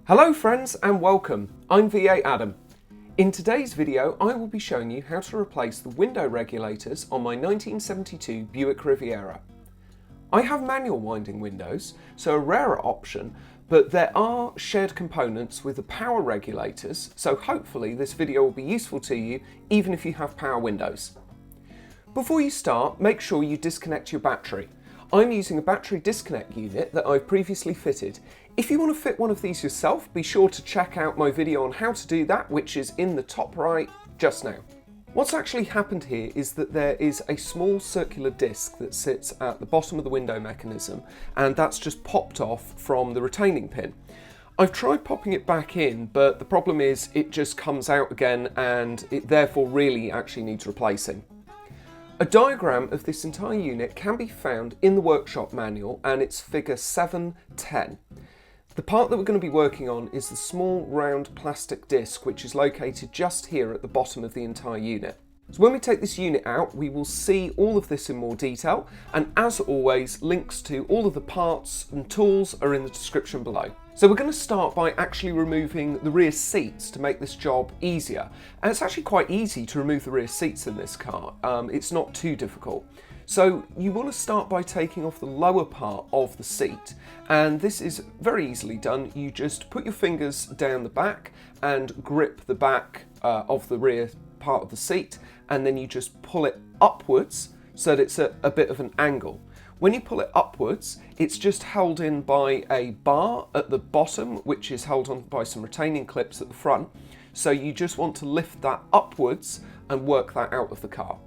Hello friends and welcome, I'm VA Adam. In today's video I will be showing you how to replace the window regulators on my 1972 Buick Riviera. I have manual winding windows, so a rarer option, but there are shared components with the power regulators, so hopefully this video will be useful to you even if you have power windows. Before you start, make sure you disconnect your battery. I'm using a battery disconnect unit that I've previously fitted. If you want to fit one of these yourself, be sure to check out my video on how to do that, which is in the top right just now. What's actually happened here is that there is a small circular disc that sits at the bottom of the window mechanism, and that's just popped off from the retaining pin. I've tried popping it back in, but the problem is it just comes out again and it therefore really actually needs replacing. A diagram of this entire unit can be found in the workshop manual, and it's figure 710. The part that we're going to be working on is the small round plastic disc which is located just here at the bottom of the entire unit. So when we take this unit out, we will see all of this in more detail, and as always, links to all of the parts and tools are in the description below. So we're going to start by actually removing the rear seats to make this job easier. And it's actually quite easy to remove the rear seats in this car. It's not too difficult. So you want to start by taking off the lower part of the seat, and this is very easily done. You just put your fingers down the back and grip the back of the rear part of the seat, and then you just pull it upwards so that it's at a bit of an angle. When you pull it upwards, it's just held in by a bar at the bottom, which is held on by some retaining clips at the front. So you just want to lift that upwards and work that out of the car.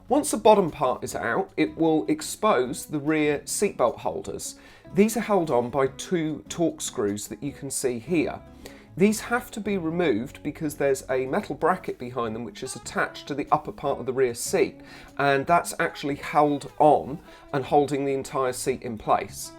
Once the bottom part is out, it will expose the rear seatbelt holders. These are held on by two torque screws that you can see here. These have to be removed because there's a metal bracket behind them which is attached to the upper part of the rear seat, and that's actually held on and holding the entire seat in place.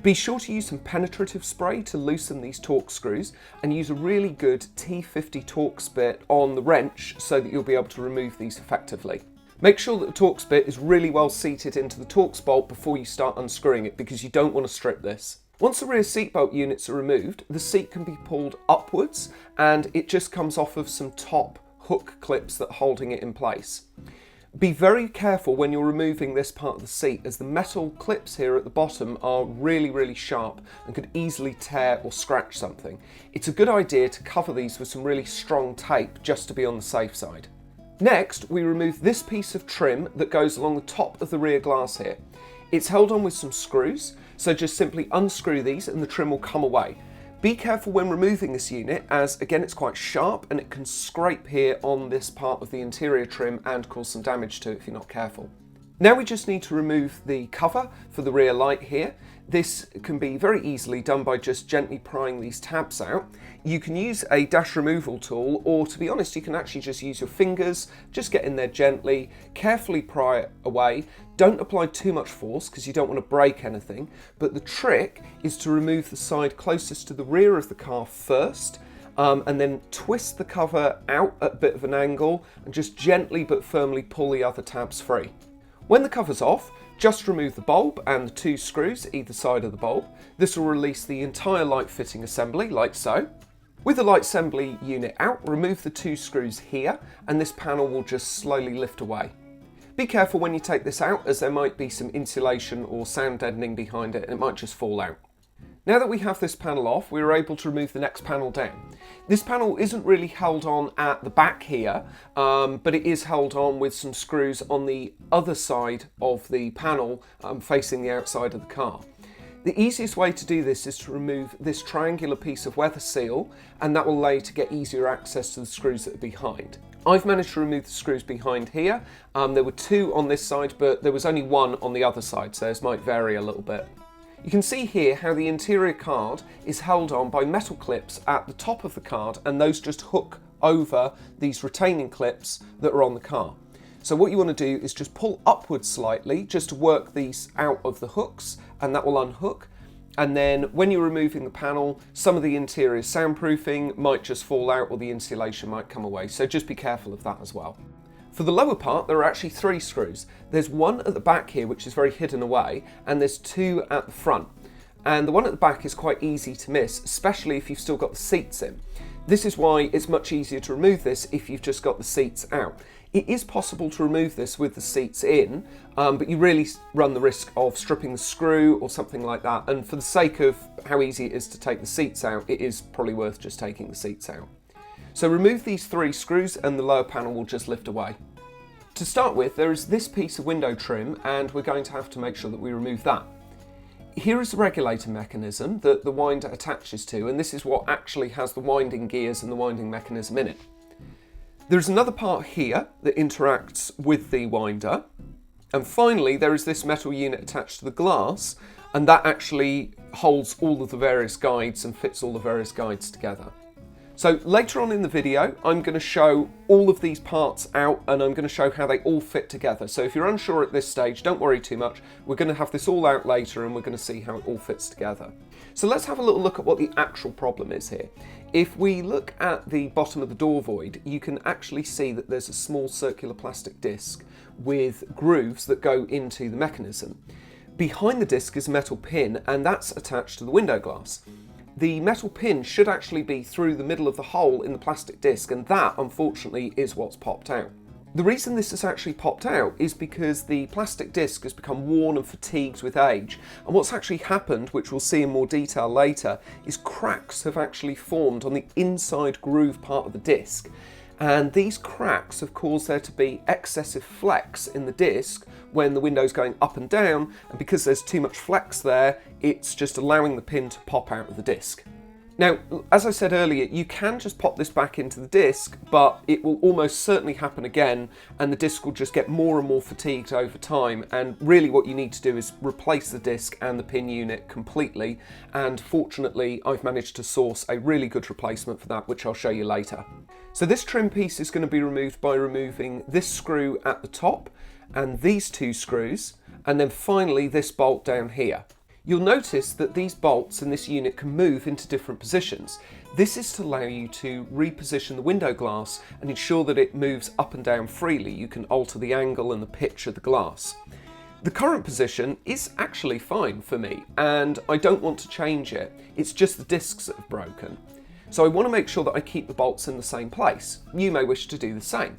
Be sure to use some penetrative spray to loosen these torque screws, and use a really good T50 Torx bit on the wrench so that you'll be able to remove these effectively. Make sure that the Torx bit is really well seated into the Torx bolt before you start unscrewing it, because you don't want to strip this. Once the rear seatbelt units are removed, the seat can be pulled upwards and it just comes off of some top hook clips that are holding it in place. Be very careful when you're removing this part of the seat, as the metal clips here at the bottom are really sharp and could easily tear or scratch something. It's a good idea to cover these with some really strong tape just to be on the safe side. Next, we remove this piece of trim that goes along the top of the rear glass here. It's held on with some screws, so just simply unscrew these and the trim will come away. Be careful when removing this unit, as again it's quite sharp and it can scrape here on this part of the interior trim and cause some damage to it if you're not careful. Now we just need to remove the cover for the rear light here. This can be very easily done by just gently prying these tabs out. You can use a dash removal tool, or to be honest, you can actually just use your fingers, just get in there gently, carefully pry it away. Don't apply too much force because you don't want to break anything, but the trick is to remove the side closest to the rear of the car first, and then twist the cover out at a bit of an angle and just gently but firmly pull the other tabs free. When the cover's off, just remove the bulb and the two screws either side of the bulb. This will release the entire light fitting assembly, like so. With the light assembly unit out, remove the two screws here, and this panel will just slowly lift away. Be careful when you take this out, as there might be some insulation or sound deadening behind it and it might just fall out. Now that we have this panel off, we are able to remove the next panel down. This panel isn't really held on at the back here, but it is held on with some screws on the other side of the panel facing the outside of the car. The easiest way to do this is to remove this triangular piece of weather seal, and that will allow you to get easier access to the screws that are behind. I've managed to remove the screws behind here. There were two on this side, but there was only one on the other side, so this might vary a little bit. You can see here how the interior card is held on by metal clips at the top of the card, and those just hook over these retaining clips that are on the car. So what you want to do is just pull upwards slightly just to work these out of the hooks, and that will unhook. And then when you're removing the panel, some of the interior soundproofing might just fall out or the insulation might come away, so just be careful of that as well. For the lower part, there are actually three screws. There's one at the back here which is very hidden away, and there's two at the front. and the one at the back is quite easy to miss, especially if you've still got the seats in. This is why it's much easier to remove this if you've just got the seats out. It is possible to remove this with the seats in, but you really run the risk of stripping the screw or something like that, and for the sake of how easy it is to take the seats out, it is probably worth just taking the seats out. So remove these 3 screws and the lower panel will just lift away. To start with, there is this piece of window trim, and we're going to have to make sure that we remove that. Here is the regulator mechanism that the winder attaches to, and this is what actually has the winding gears and the winding mechanism in it. There's another part here that interacts with the winder, and finally there is this metal unit attached to the glass, and that actually holds all of the various guides and fits all the various guides together. So later on in the video, I'm going to show all of these parts out, and I'm going to show how they all fit together. So if you're unsure at this stage, don't worry too much. We're going to have this all out later, and we're going to see how it all fits together. So let's have a little look at what the actual problem is here. If we look at the bottom of the door void, you can actually see that there's a small circular plastic disc with grooves that go into the mechanism. Behind the disc is a metal pin, and that's attached to the window glass. The metal pin should actually be through the middle of the hole in the plastic disc, and that, unfortunately, is what's popped out. The reason this has actually popped out is because the plastic disc has become worn and fatigued with age, and what's actually happened, which we'll see in more detail later, is cracks have actually formed on the inside groove part of the disc. And these cracks have caused there to be excessive flex in the disc when the window's going up and down, and because there's too much flex there, it's just allowing the pin to pop out of the disc. Now, as I said earlier, you can just pop this back into the disc, but it will almost certainly happen again, and the disc will just get more and more fatigued over time, and really what you need to do is replace the disc and the pin unit completely, and fortunately I've managed to source a really good replacement for that, which I'll show you later. So this trim piece is going to be removed by removing this screw at the top, and these 2 screws, and then finally this bolt down here. You'll notice that these bolts in this unit can move into different positions. This is to allow you to reposition the window glass and ensure that it moves up and down freely. You can alter the angle and the pitch of the glass. The current position is actually fine for me, and I don't want to change it. It's just the discs that have broken. So I want to make sure that I keep the bolts in the same place. You may wish to do the same.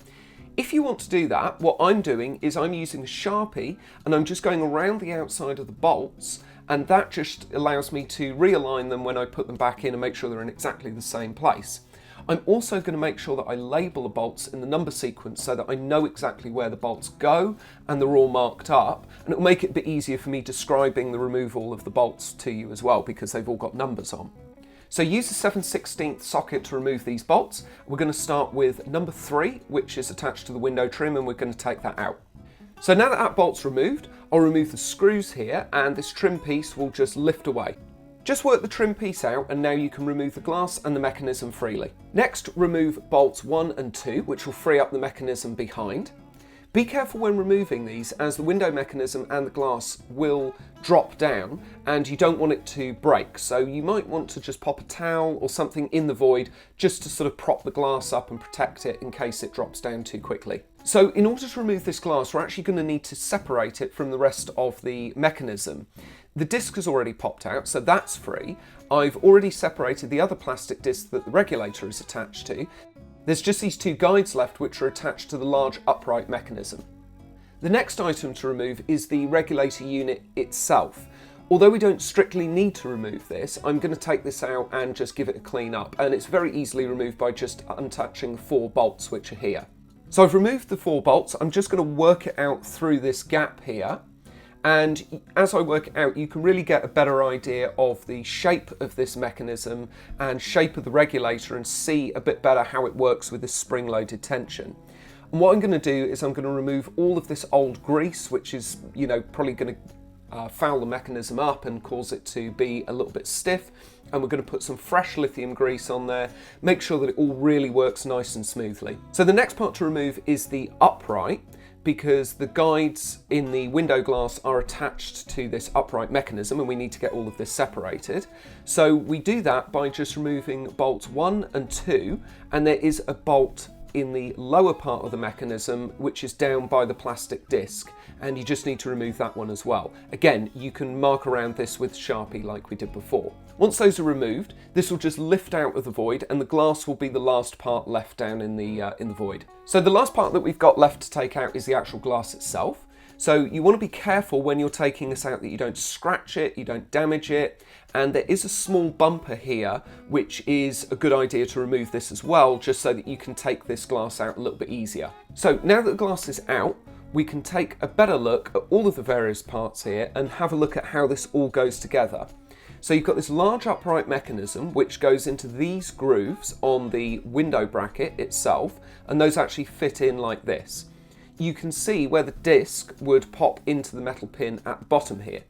If you want to do that, what I'm doing is I'm using a Sharpie, and I'm just going around the outside of the bolts, and that just allows me to realign them when I put them back in and make sure they're in exactly the same place. I'm also going to make sure that I label the bolts in the number sequence so that I know exactly where the bolts go and they're all marked up, and it will make it a bit easier for me describing the removal of the bolts to you as well, because they've all got numbers on. So use the 7/16 socket to remove these bolts. We're going to start with number 3, which is attached to the window trim, and we're going to take that out. So now that bolt's removed, I'll remove the screws here, and this trim piece will just lift away. Just work the trim piece out, and now you can remove the glass and the mechanism freely. Next, remove bolts 1 and 2, which will free up the mechanism behind. Be careful when removing these, as the window mechanism and the glass will drop down and you don't want it to break, so you might want to just pop a towel or something in the void just to sort of prop the glass up and protect it in case it drops down too quickly. So in order to remove this glass, we're actually going to need to separate it from the rest of the mechanism. The disc has already popped out, so that's free. I've already separated the other plastic disc that the regulator is attached to. There's just these 2 guides left, which are attached to the large upright mechanism. The next item to remove is the regulator unit itself. Although we don't strictly need to remove this, I'm going to take this out and just give it a clean up, and it's very easily removed by just untouching 4 bolts which are here. So I've removed the 4 bolts. I'm just going to work it out through this gap here, and as I work it out, you can really get a better idea of the shape of this mechanism and shape of the regulator and see a bit better how it works with this spring-loaded tension. And what I'm going to do is I'm going to remove all of this old grease, which is, probably going to foul the mechanism up and cause it to be a little bit stiff. And we're going to put some fresh lithium grease on there, make sure that it all really works nice and smoothly. So the next part to remove is the upright, because the guides in the window glass are attached to this upright mechanism and we need to get all of this separated. So we do that by just removing bolts 1 and 2, and there is a bolt in the lower part of the mechanism, which is down by the plastic disc, and you just need to remove that one as well. Again, you can mark around this with Sharpie like we did before. Once those are removed, this will just lift out of the void, and the glass will be the last part left down in the void. So the last part that we've got left to take out is the actual glass itself. So you want to be careful when you're taking this out that you don't scratch it, you don't damage it, and there is a small bumper here which is a good idea to remove this as well, just so that you can take this glass out a little bit easier. So now that the glass is out, we can take a better look at all of the various parts here and have a look at how this all goes together. So you've got this large upright mechanism which goes into these grooves on the window bracket itself, and those actually fit in like this. You can see where the disc would pop into the metal pin at the bottom here.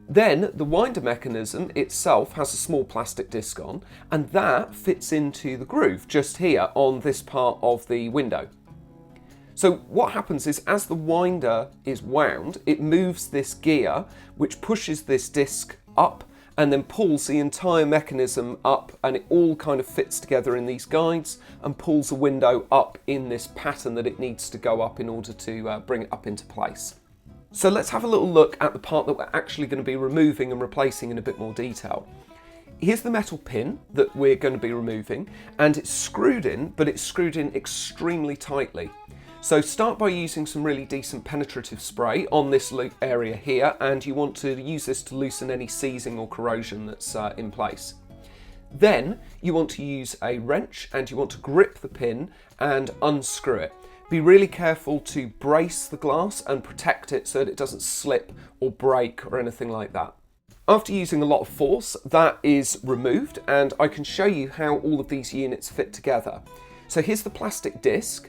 Then the winder mechanism itself has a small plastic disc on, and that fits into the groove just here on this part of the window. So what happens is, as the winder is wound, it moves this gear which pushes this disc up and then pulls the entire mechanism up, and it all kind of fits together in these guides and pulls the window up in this pattern that it needs to go up in order to bring it up into place. So let's have a little look at the part that we're actually going to be removing and replacing in a bit more detail. Here's the metal pin that we're going to be removing, and it's screwed in, but it's screwed in extremely tightly. So start by using some really decent penetrative spray on this area here, and you want to use this to loosen any seizing or corrosion that's in place. Then you want to use a wrench, and you want to grip the pin and unscrew it. Be really careful to brace the glass and protect it so that it doesn't slip or break or anything like that. After using a lot of force, that is removed, and I can show you how all of these units fit together. So here's the plastic disc,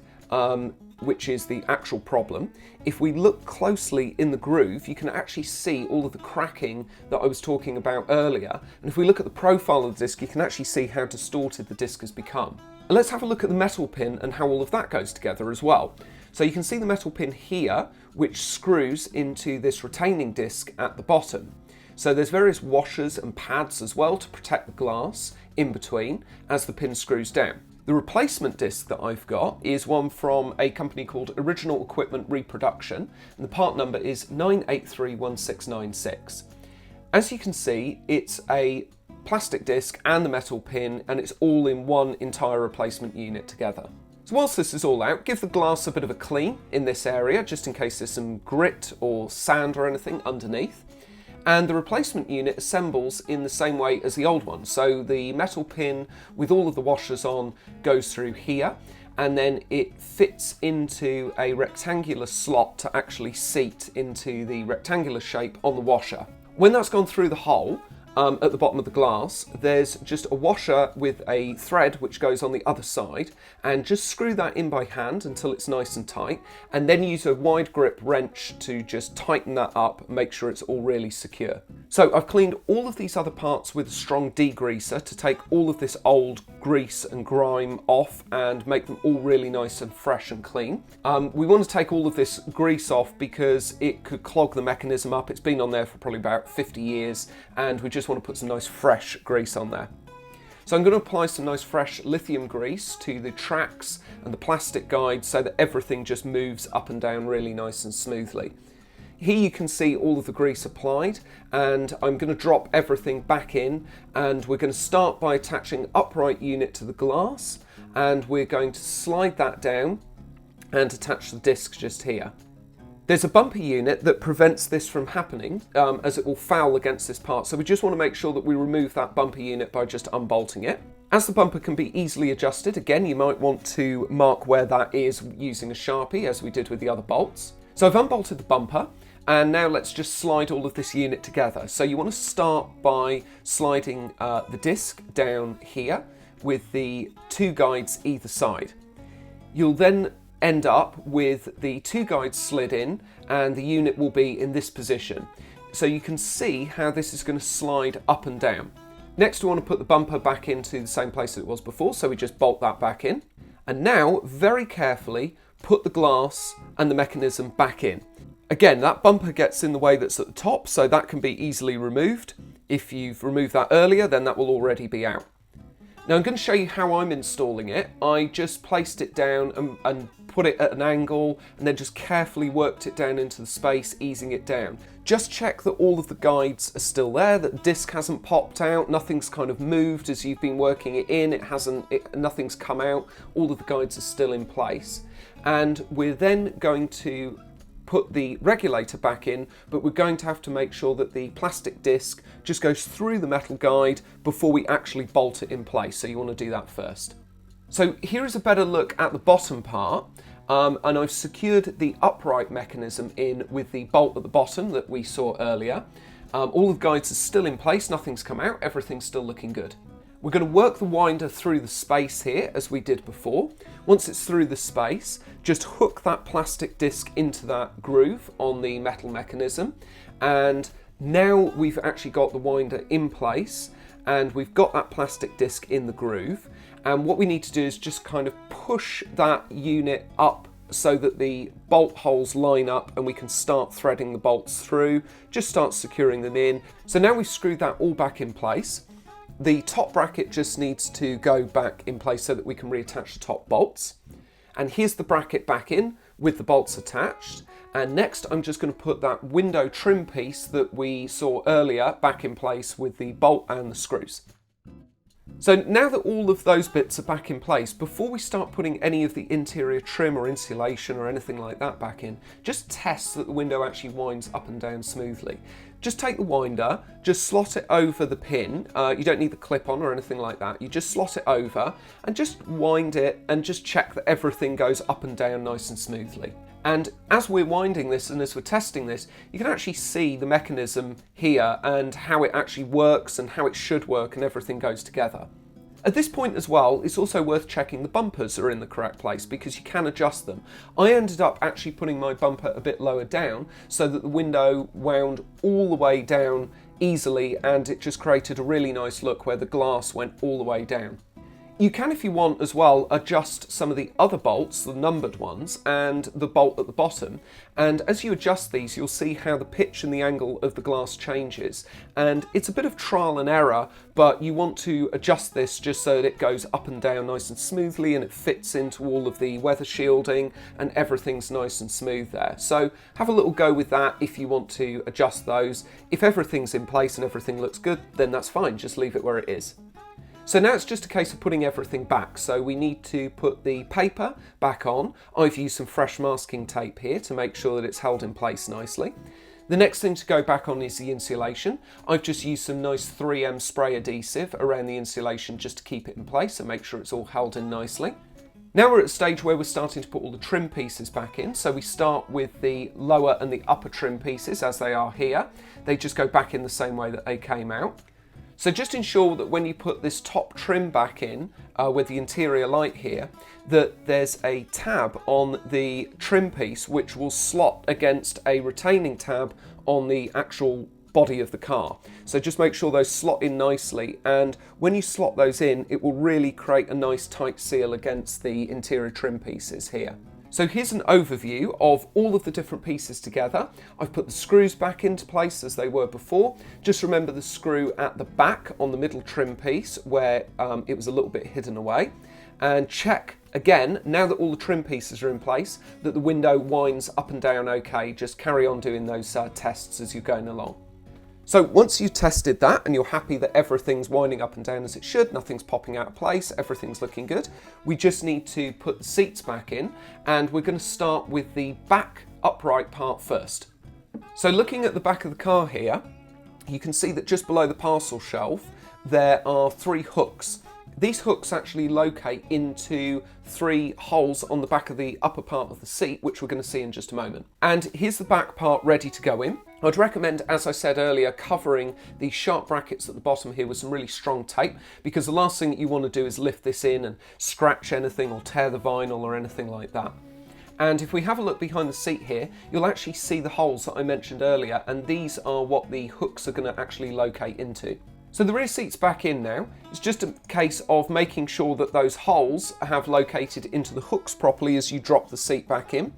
which is the actual problem. If we look closely in the groove, you can actually see all of the cracking that I was talking about earlier. And if we look at the profile of the disc, you can actually see how distorted the disc has become. And let's have a look at the metal pin and how all of that goes together as well. So you can see the metal pin here, which screws into this retaining disc at the bottom. So there's various washers and pads as well to protect the glass in between as the pin screws down. The replacement disc that I've got is one from a company called Original Equipment Reproduction, and the part number is 9831696. As you can see, it's a plastic disc and the metal pin, and it's all in one entire replacement unit together. So whilst this is all out, give the glass a bit of a clean in this area, just in case there's some grit or sand or anything underneath. And the replacement unit assembles in the same way as the old one. So the metal pin with all of the washers on goes through here, and then it fits into a rectangular slot to actually seat into the rectangular shape on the washer. When that's gone through the hole, at the bottom of the glass, there's just a washer with a thread which goes on the other side, and just screw that in by hand until it's nice and tight, and then use a wide grip wrench to just tighten that up and make sure it's all really secure. So I've cleaned all of these other parts with a strong degreaser to take all of this old grease and grime off and make them all really nice and fresh and clean. We want to take all of this grease off because it could clog the mechanism up. It's been on there for probably about 50 years, and we just want to put some nice fresh grease on there. So I'm going to apply some nice fresh lithium grease to the tracks and the plastic guide so that everything just moves up and down really nice and smoothly. Here you can see all of the grease applied, and I'm going to drop everything back in, and we're going to start by attaching upright unit to the glass, and we're going to slide that down and attach the disc just here. There's a bumper unit that prevents this from happening, as it will foul against this part, so we just want to make sure that we remove that bumper unit by just unbolting it. As the bumper can be easily adjusted, again you might want to mark where that is using a Sharpie, as we did with the other bolts. So I've unbolted the bumper, and now let's just slide all of this unit together. So you want to start by sliding the disc down here with the two guides either side. You'll then end up with the two guides slid in, and the unit will be in this position. So you can see how this is going to slide up and down. Next we want to put the bumper back into the same place that it was before, so we just bolt that back in. And now, very carefully, put the glass and the mechanism back in. Again, that bumper gets in the way that's at the top, so that can be easily removed. If you've removed that earlier, then that will already be out. Now I'm going to show you how I'm installing it. I just placed it down and put it at an angle and then just carefully worked it down into the space, easing it down. Just check that all of the guides are still there, that the disc hasn't popped out, nothing's kind of moved as you've been working it in, nothing's come out, all of the guides are still in place. And we're then going to put the regulator back in, but we're going to have to make sure that the plastic disc just goes through the metal guide before we actually bolt it in place. So you want to do that first. So here is a better look at the bottom part, and I've secured the upright mechanism in with the bolt at the bottom that we saw earlier. All of the guides are still in place, nothing's come out, everything's still looking good. We're going to work the winder through the space here as we did before. Once it's through the space, just hook that plastic disc into that groove on the metal mechanism. And now we've actually got the winder in place and we've got that plastic disc in the groove. And what we need to do is just kind of push that unit up so that the bolt holes line up and we can start threading the bolts through, just start securing them in. So now we've screwed that all back in place. The top bracket just needs to go back in place so that we can reattach the top bolts. And here's the bracket back in with the bolts attached. And next I'm just going to put that window trim piece that we saw earlier back in place with the bolt and the screws. So now that all of those bits are back in place, before we start putting any of the interior trim or insulation or anything like that back in, just test that the window actually winds up and down smoothly. Just take the winder, just slot it over the pin. You don't need the clip on or anything like that. You just slot it over and just wind it and just check that everything goes up and down nice and smoothly. And as we're winding this and as we're testing this, you can actually see the mechanism here and how it actually works and how it should work and everything goes together. At this point as well, it's also worth checking the bumpers are in the correct place because you can adjust them. I ended up actually putting my bumper a bit lower down so that the window wound all the way down easily and it just created a really nice look where the glass went all the way down. You can, if you want as well, adjust some of the other bolts, the numbered ones, and the bolt at the bottom. And as you adjust these, you'll see how the pitch and the angle of the glass changes. And it's a bit of trial and error, but you want to adjust this just so that it goes up and down nice and smoothly and it fits into all of the weather shielding and everything's nice and smooth there. So have a little go with that if you want to adjust those. If everything's in place and everything looks good, then that's fine, just leave it where it is. So now it's just a case of putting everything back. So we need to put the paper back on. I've used some fresh masking tape here to make sure that it's held in place nicely. The next thing to go back on is the insulation. I've just used some nice 3M spray adhesive around the insulation just to keep it in place and make sure it's all held in nicely. Now we're at a stage where we're starting to put all the trim pieces back in. So we start with the lower and the upper trim pieces as they are here. They just go back in the same way that they came out. So just ensure that when you put this top trim back in with the interior light here, that there's a tab on the trim piece which will slot against a retaining tab on the actual body of the car. So just make sure those slot in nicely, and when you slot those in, it will really create a nice tight seal against the interior trim pieces here. So here's an overview of all of the different pieces together. I've put the screws back into place as they were before. Just remember the screw at the back on the middle trim piece where it was a little bit hidden away. And check again, now that all the trim pieces are in place, that the window winds up and down okay. Just carry on doing those tests as you're going along. So once you've tested that and you're happy that everything's winding up and down as it should, nothing's popping out of place, everything's looking good, we just need to put the seats back in, and we're going to start with the back upright part first. So looking at the back of the car here, you can see that just below the parcel shelf there are 3 hooks. These hooks actually locate into 3 holes on the back of the upper part of the seat, which we're going to see in just a moment. And here's the back part ready to go in. I'd recommend, as I said earlier, covering the sharp brackets at the bottom here with some really strong tape, because the last thing that you want to do is lift this in and scratch anything or tear the vinyl or anything like that. And if we have a look behind the seat here, you'll actually see the holes that I mentioned earlier, and these are what the hooks are going to actually locate into. So the rear seat's back in now. It's just a case of making sure that those holes have located into the hooks properly as you drop the seat back in.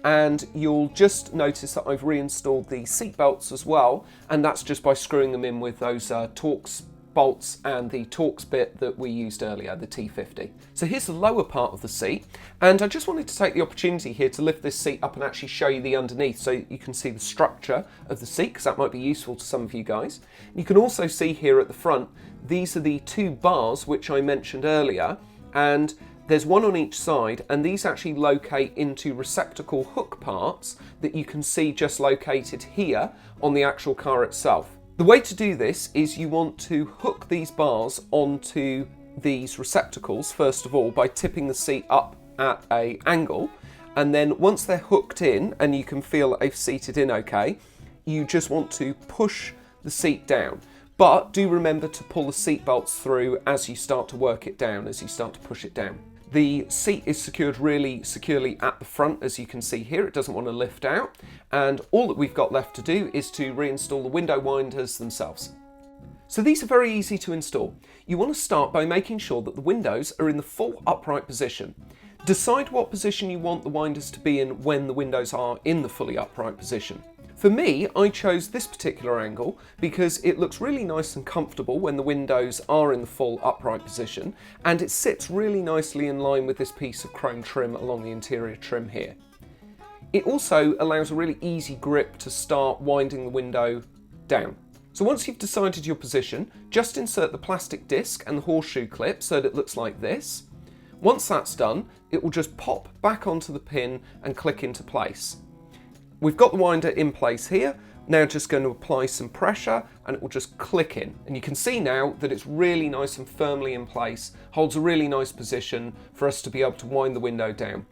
And you'll just notice that I've reinstalled the seat belts as well, and that's just by screwing them in with those Torx bolts and the Torx bit that we used earlier, the T50. So here's the lower part of the seat, and I just wanted to take the opportunity here to lift this seat up and actually show you the underneath so you can see the structure of the seat, because that might be useful to some of you guys. You can also see here at the front, these are the two bars which I mentioned earlier, and there's one on each side, and these actually locate into receptacle hook parts that you can see just located here on the actual car itself. The way to do this is you want to hook these bars onto these receptacles first of all by tipping the seat up at an angle, and then once they're hooked in and you can feel that they've seated in okay, you just want to push the seat down. But do remember to pull the seat belts through as you start to work it down, as you start to push it down. The seat is secured really securely at the front, as you can see here. It doesn't want to lift out, and all that we've got left to do is to reinstall the window winders themselves. So these are very easy to install. You want to start by making sure that the windows are in the full upright position. Decide what position you want the winders to be in when the windows are in the fully upright position. For me, I chose this particular angle because it looks really nice and comfortable when the windows are in the full upright position, and it sits really nicely in line with this piece of chrome trim along the interior trim here. It also allows a really easy grip to start winding the window down. So once you've decided your position, just insert the plastic disc and the horseshoe clip so that it looks like this. Once that's done, it will just pop back onto the pin and click into place. We've got the winder in place here, now just going to apply some pressure and it will just click in. And you can see now that it's really nice and firmly in place, holds a really nice position for us to be able to wind the window down.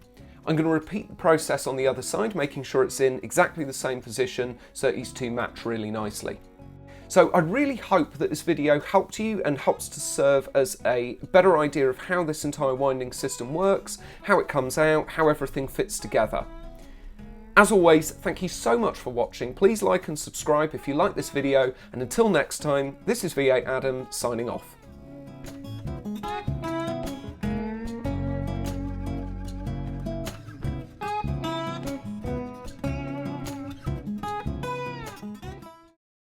I'm going to repeat the process on the other side, making sure it's in exactly the same position so these two match really nicely. So I really hope that this video helped you and helps to serve as a better idea of how this entire winding system works, how it comes out, how everything fits together. As always, thank you so much for watching. Please like and subscribe if you like this video, and until next time, this is V8 Adam signing off.